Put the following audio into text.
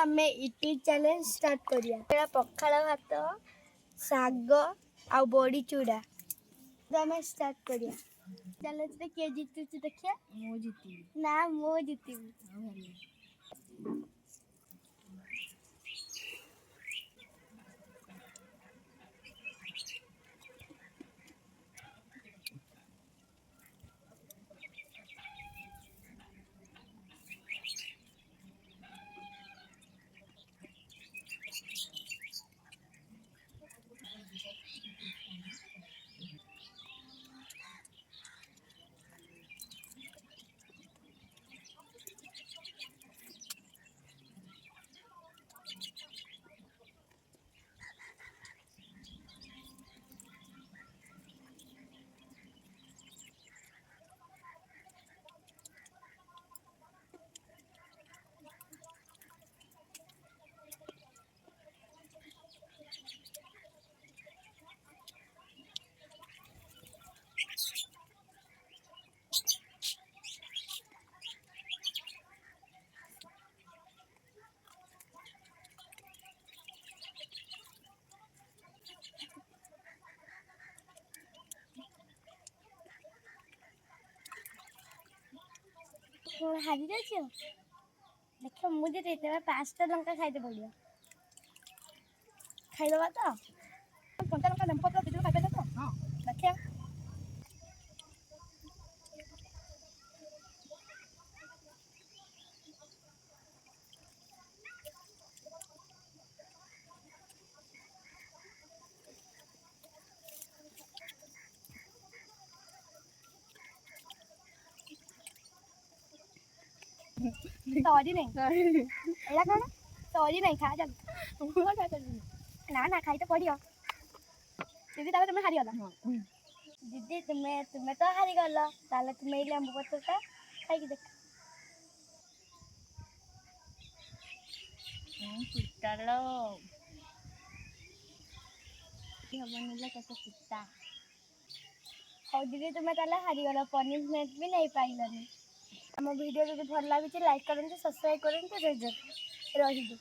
आम इटी challenge start करिया पखाड़ भात शाग आ बड़ी चूड़ा तो आम स्टार्ट करिया चैलेंज रे के जीतु देखिया मो जीती ना मो जीती हारी जाइए देख मुझे 5टा लंका खाई पड़ो खाईदबा तो 5टा लंका लेंपो तो खाई पारे तो हाँ देखिए सॉरी नहीं एला कौन सॉरी नहीं खा जा ना ना खाई तो पड़ियो दीदी ताले तुम्हें हारी गला दीदी तुम्हें तो हारी गला ताले तुम्हें ले हम पत्ता खाई की देख पिटालो हबनिला कैसे पिटा और दीदी तुम्हें ताले हारी गला पनिशमेंट भी नहीं पाइलनी हम वीडियो जब भल लगे लाइक करते सब्सक्राइब करते रही